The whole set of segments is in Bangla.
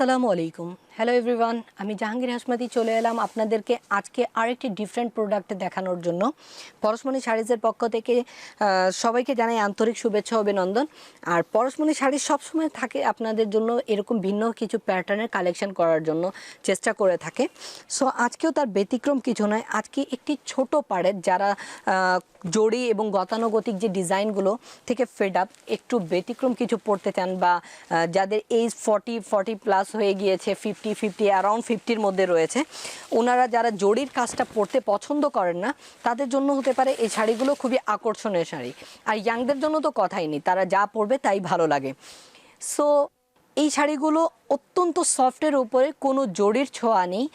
আসসালামু আলাইকুম হ্যালো এভরিওয়ান আমি জাহাঙ্গীর হাশমাতি চলে এলাম আপনাদেরকে আজকে আরেকটি ডিফারেন্ট প্রোডাক্ট দেখানোর জন্য পরশমনি শাড়িজের পক্ষ থেকে সবাইকে জানাই আন্তরিক শুভেচ্ছা ও অভিনন্দন আর পরশমনি শাড়ি সব সময় থাকে আপনাদের জন্য এরকম ভিন্ন কিছু প্যাটার্নের কালেকশন করার জন্য চেষ্টা করে থাকে সো আজকেও তার ব্যতিক্রম কিছু নয় আজকে একটি ছোট পাড়ের যারা জড়ি এবং গতানুগতিক যে ডিজাইনগুলো থেকে ফেড আপ একটু ব্যতিক্রম কিছু পড়তে চান বা যাদের এজ 40 প্লাস হয়ে গিয়েছে 50 অ্যারাউন্ড 50-র মধ্যে রয়েছে ওনারা যারা জড়ির কাজটা পরতে পছন্দ করেন না তাদের জন্য হতে পারে এই শাড়িগুলো খুবই আকর্ষণীয় শাড়ি আর ইয়াংদের জন্য তো কথাই নেই তারা যা পরবে তাই ভালো লাগে সো এই শাড়িগুলো অত্যন্ত সফটের উপরে কোনো জড়ির ছোঁয়া নেই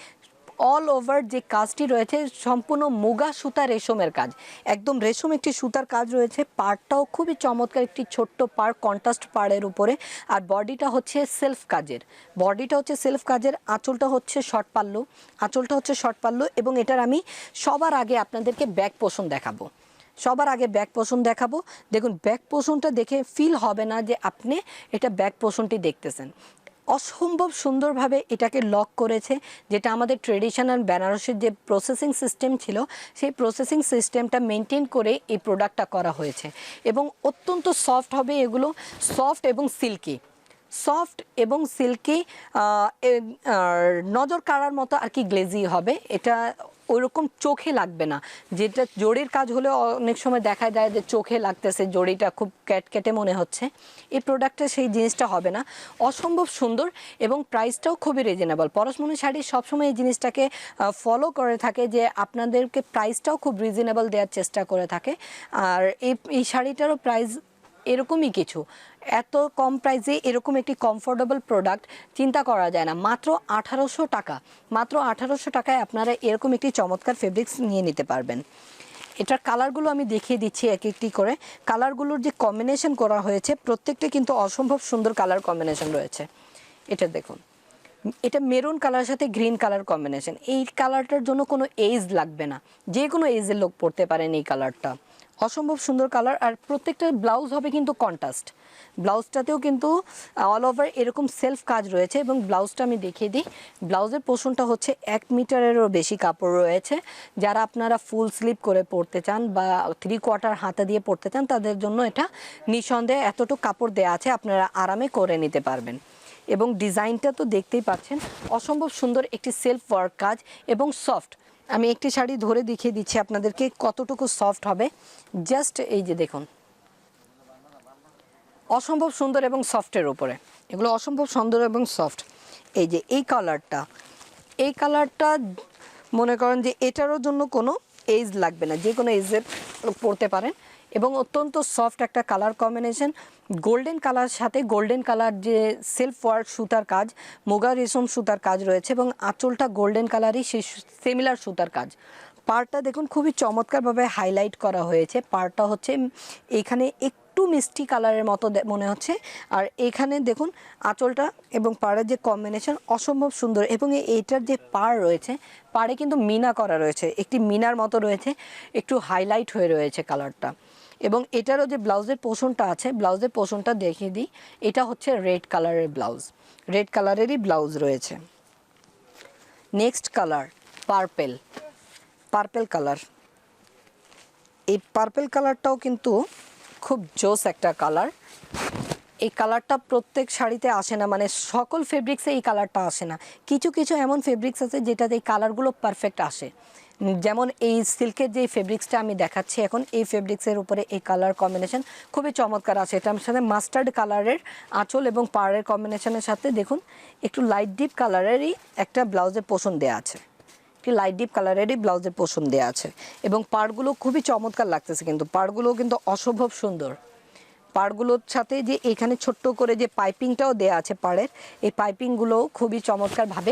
অল ওভার যে কাজটি রয়েছে সম্পূর্ণ মুগা সুতা রেশমের কাজ একদম রেশম একটি সুতার কাজ রয়েছে পাড়টাও খুবই চমৎকার একটি ছোট্ট পাড় কন্ট্রাস্ট পাড়ের উপরে আর বডিটা হচ্ছে সেলফ কাজের আঁচলটা হচ্ছে শর্ট পাল্লু এবং এটার আমি সবার আগে আপনাদেরকে ব্যাক পোষণ দেখাবো দেখুন ব্যাক পোষণটা দেখে ফিল হবে না যে আপনি এটা ব্যাক পোষণটি দেখতেছেন অসম্ভব সুন্দরভাবে এটাকে লক করেছে যেটা আমাদের ট্রেডিশনাল বেনারসির যে প্রসেসিং সিস্টেম ছিল সেই প্রসেসিং সিস্টেমটা মেনটেন করে এই প্রোডাক্টটা করা হয়েছে এবং অত্যন্ত সফট হবে এগুলো সফট এবং সিল্কি নজর কাড়ার মতো আর কি গ্লেজি হবে এটা ওইরকম চোখে লাগবে না যেটা জড়ির কাজ হলে অনেক সময় দেখা যায় যে চোখে লাগতেছে জড়িটা খুব ক্যাটকেটে মনে হচ্ছে এই প্রোডাক্টে সেই জিনিসটা হবে না অসম্ভব সুন্দর এবং প্রাইসটাও খুবই রিজনেবল পরশমনি শাড়ি সবসময় এই জিনিসটাকে ফলো করে থাকে যে আপনাদেরকে প্রাইসটাও খুব রিজনেবল দেওয়ার চেষ্টা করে থাকে আর এই শাড়িটারও প্রাইস এরকমই কিছু এত কম প্রাইসে এরকম একটি কমফোর্টেবল প্রোডাক্ট চিন্তা করা যায় না মাত্র 1800 টাকায় আপনারা এরকম একটি চমৎকার ফেব্রিক্স নিয়ে নিতে পারবেন এটার কালারগুলো আমি দেখিয়ে দিচ্ছি এক একটি করে কালারগুলোর যে কম্বিনেশন করা হয়েছে প্রত্যেকটা কিন্তু অসম্ভব সুন্দর কালার কম্বিনেশন রয়েছে এটা দেখুন এটা মেরুন কালারের সাথে গ্রিন কালার কম্বিনেশন এই কালারটার জন্য কোনো এজ লাগবে না যে কোনো এজের লোক পরতে পারেন এই কালারটা অসম্ভব সুন্দর কালার আর প্রত্যেকটা ব্লাউজ হবে কিন্তু কন্ট্রাস্ট ব্লাউজটাতেও কিন্তু অল ওভার এরকম সেলফ কাজ রয়েছে এবং ব্লাউজটা আমি দেখিয়ে দিই ব্লাউজের পোর্শনটা হচ্ছে 1 মিটারেরও বেশি কাপড় রয়েছে যারা আপনারা ফুল স্লিভ করে পরতে চান বা 3/4 হাতা দিয়ে পরতে চান তাদের জন্য এটা নিঃসন্দেহে এতটুকু কাপড় দেওয়া আছে আপনারা আরামে করে নিতে পারবেন এবং ডিজাইনটা তো দেখতেই পাচ্ছেন অসম্ভব সুন্দর একটি সেলফ ওয়ার্ক কাজ এবং সফট আমি একটি শাড়ি ধরে দেখিয়ে দিচ্ছি আপনাদেরকে কতটুকু সফট হবে জাস্ট এই যে দেখুন অসম্ভব সুন্দর এবং সফটের উপরে এগুলো অসম্ভব সুন্দর এবং সফট এই যে এই কালারটা মনে করেন যে এটারও জন্য কোনো এজ লাগবে না যে কোনো এজে পরতে পারেন এবং অত্যন্ত সফট একটা কালার কম্বিনেশন গোল্ডেন কালার সাথে গোল্ডেন কালার যে সেলফ ওয়ার্ক সুতার কাজ মুগা রেশম সুতার কাজ রয়েছে এবং আঁচলটা গোল্ডেন কালারই সেই সিমিলার সুতার কাজ পাড়টা দেখুন খুবই চমৎকারভাবে হাইলাইট করা হয়েছে পাড়টা হচ্ছে এখানে একটু মিষ্টি কালারের মতো মনে হচ্ছে আর এখানে দেখুন আঁচলটা এবং পাড়ের যে কম্বিনেশন অসম্ভব সুন্দর এবং এইটার যে পাড় রয়েছে পাড়ে কিন্তু মিনা করা রয়েছে একটি মিনার মতো রয়েছে একটু হাইলাইট হয়ে রয়েছে কালারটা এবং এটারও যে ব্লাউজের পোর্শনটা আছে ব্লাউজের পোর্শনটা দেখিয়ে দিই এটা হচ্ছে রেড কালারের ব্লাউজ রেড কালারেরই ব্লাউজ রয়েছে নেক্সট কালার পার্পেল কালার এই পার্পেল কালারটাও কিন্তু খুব জোস একটা কালার এই কালারটা প্রত্যেক শাড়িতে আসে না মানে সকল ফেব্রিক্সে এই কালারটা আসে না কিছু কিছু এমন ফেব্রিক্স আছে যেটাতে এই কালারগুলো পারফেক্ট আসে যেমন এই সিল্কের যে ফেব্রিক্সটা আমি দেখাচ্ছি এখন এই ফেব্রিক্সের উপরে এই কালার কম্বিনেশন খুবই চমৎকার আছে এটার সাথে মাস্টার্ড কালারের আঁচল এবং পাড়ের কম্বিনেশনের সাথে দেখুন একটু লাইট ডিপ কালারেরই একটা ব্লাউজের পোষণ দেওয়া আছে লাইট ডিপ কালারেরই ব্লাউজের পোষণ দেওয়া আছে এবং পাড়গুলো খুবই চমৎকার লাগতেছে কিন্তু পাড়গুলো কিন্তু অসম্ভব সুন্দর পাড়গুলোর সাথে যে এখানে ছোট্ট করে যে পাইপিংটাও দেওয়া আছে পাড়ের এই পাইপিংগুলোও খুবই চমৎকারভাবে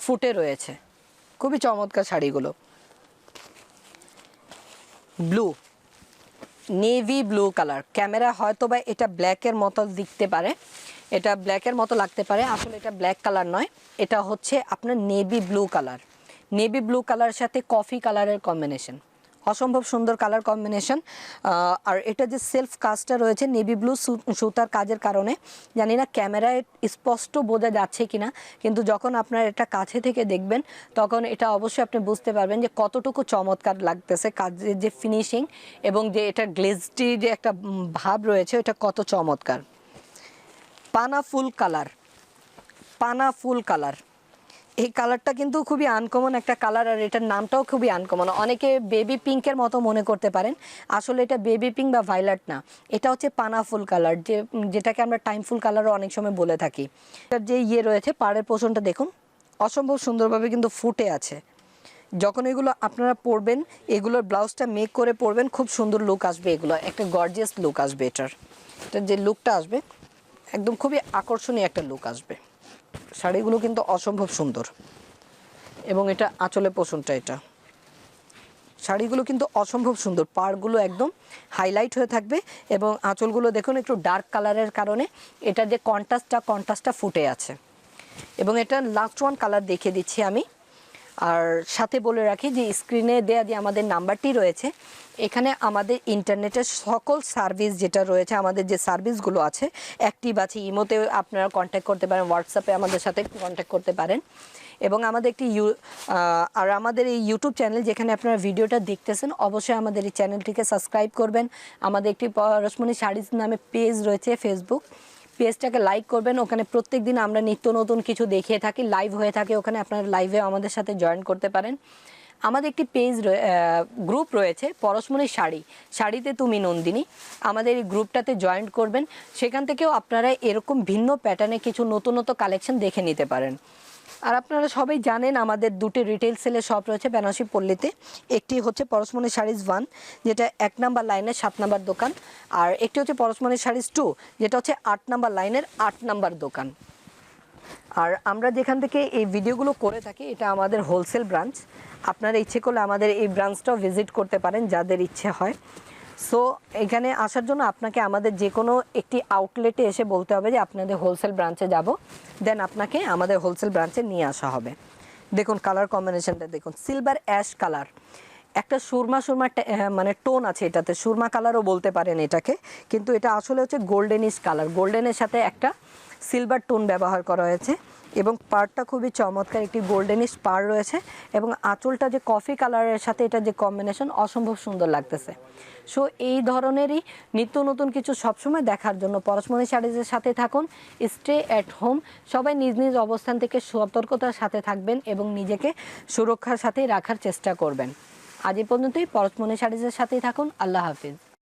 ফুটে রয়েছে খুবই চমৎকার শাড়িগুলো blue navy blue colour camera হয়তো বা এটা ব্ল্যাকের মতো দিখতে পারে এটা ব্ল্যাকের মতো লাগতে পারে আসলে এটা ব্ল্যাক কালার নয় এটা হচ্ছে আপনার নেভি ব্লু কালার সাথে কফি কালারের কম্বিনেশন অসম্ভব সুন্দর কালার কম্বিনেশন। আর এটা যে সেলফ কাজটা রয়েছে নেভি ব্লু সুতার কাজের কারণে জানি না ক্যামেরায় স্পষ্ট বোঝা যাচ্ছে কিনা, কিন্তু যখন আপনার এটা কাছে থেকে দেখবেন তখন এটা অবশ্যই আপনি বুঝতে পারবেন যে কতটুকু চমৎকার লাগতেছে, কাজের যে ফিনিশিং এবং যে এটা গ্লেজটি যে একটা ভাব রয়েছে এটা কত চমৎকার। পানা ফুল কালার, পানা ফুল কালার, এই কালারটা কিন্তু খুবই আনকমন একটা কালার, আর এটার নামটাও খুবই আনকমন। অনেকে বেবি পিঙ্কের মতো মনে করতে পারেন, আসলে এটা বেবি পিঙ্ক বা ভায়োলেট না, এটা হচ্ছে পানা ফুল কালার, যেটাকে আমরা টাইম ফুল কালারও অনেক সময় বলে থাকি। এটার যে রয়েছে পাড়ের পোষণটা দেখুন অসম্ভব সুন্দরভাবে কিন্তু ফুটে আছে। যখন এগুলো আপনারা পরবেন, এগুলোর ব্লাউজটা মেক করে পরবেন, খুব সুন্দর লুক আসবে, এগুলো একটা গর্জিয়াস লুক আসবে। এটার যে লুকটা আসবে একদম খুবই আকর্ষণীয় একটা লুক আসবে। শাড়িগুলো কিন্তু অসম্ভব সুন্দর এবং এটা আঁচলে পোষণটা, এটা শাড়িগুলো কিন্তু অসম্ভব সুন্দর, পাড়গুলো একদম হাইলাইট হয়ে থাকবে এবং আঁচলগুলো দেখুন একটু ডার্ক কালারের কারণে এটা যে কন্ট্রাস্টটা ফুটে আছে। এবং এটা লাস্ট ওয়ান কালার দেখিয়ে দিচ্ছি আমি। আর সাথে বলে রাখি যে স্ক্রিনে দেওয়া যে আমাদের নাম্বারটি রয়েছে, এখানে আমাদের ইন্টারনেটের সকল সার্ভিস যেটা রয়েছে, আমাদের যে সার্ভিসগুলো আছে অ্যাক্টিভ আছে। ইমোতে আপনারা কন্ট্যাক্ট করতে পারেন, হোয়াটসঅ্যাপে আমাদের সাথে কন্ট্যাক্ট করতে পারেন। এবং আমাদের একটি আর আমাদের এই ইউটিউব চ্যানেল যেখানে আপনারা ভিডিওটা দেখতেছেন, অবশ্যই আমাদের এই চ্যানেলটিকে সাবস্ক্রাইব করবেন। আমাদের একটি পরশমণি শাড়িজ নামে পেজ রয়েছে ফেসবুক, পেজটাকে লাইক করবেন। ওখানে প্রত্যেক দিন আমরা নিত্য নতুন কিছু দেখিয়ে থাকি, লাইভ হয়ে থাকে, ওখানে আপনারা লাইভে আমাদের সাথে জয়েন করতে পারেন। আমাদের একটি পেজ গ্রুপ রয়েছে পরশমণি শাড়ি, শাড়িতে তুমি নন্দিনী, আমাদের এই গ্রুপটাতে জয়েন করবেন। সেখান থেকেও আপনারা এরকম ভিন্ন প্যাটার্নে কিছু নতুন কালেকশন দেখে নিতে পারেন। আর আপনারা সবাই জানেন আমাদের দুটি রিটেল সেলের শপ রয়েছে বেনারসি পল্লীতে। একটি হচ্ছে পরশমণি শাড়িজ 1, যেটা 1 নাম্বার লাইনের 7 নাম্বার দোকান, আর একটি হচ্ছে পরশমণি শাড়িজ 2, যেটা হচ্ছে 8 নাম্বার লাইনের 8 নাম্বার দোকান। আর আমরা যেখান থেকে এই ভিডিওগুলো করে থাকি এটা আমাদের হোলসেল ব্রাঞ্চ। আপনারা ইচ্ছে করলে আমাদের এই ব্রাঞ্চটাও ভিজিট করতে পারেন যাদের ইচ্ছে হয়। সো এখানে আসার জন্য আপনাকে আমাদের যে কোনো একটি আউটলেটে এসে বলতে হবে যে আপনাদের হোলসেল ব্রাঞ্চে যাব, দেন আপনাকে আমাদের হোলসেল ব্রাঞ্চে নিয়ে আসা হবে। দেখুন কালার কম্বিনেশনটা দেখুন, সিলভার অ্যাশ কালার, একটা সুরমা মানে টোন আছে এটাতে, সুরমা কালারও বলতে পারেন এটাকে, কিন্তু এটা আসলে হচ্ছে গোল্ডেনিশ কালার, গোল্ডেনের সাথে একটা সিলভার টোন ব্যবহার করা হয়েছে। এবং পাড়টা খুবই চমৎকার, একটি গোল্ডেনিশ পাড় রয়েছে এবং আঁচলটা যে কফি কালারের সাথে এটা যে কম্বিনেশন অসম্ভব সুন্দর লাগতেছে। সো এই ধরনেরই নিত্য নতুন কিছু সবসময় দেখার জন্য পরশমণি শাড়িজের সাথে থাকুন। স্টে অ্যাট হোম, সবাই নিজ নিজ অবস্থান থেকে সতর্কতার সাথে থাকবেন এবং নিজেকে সুরক্ষার সাথে রাখার চেষ্টা করবেন। আজ এই পর্যন্তই, পরশমণি শাড়িজের সাথেই থাকুন। আল্লাহ হাফিজ।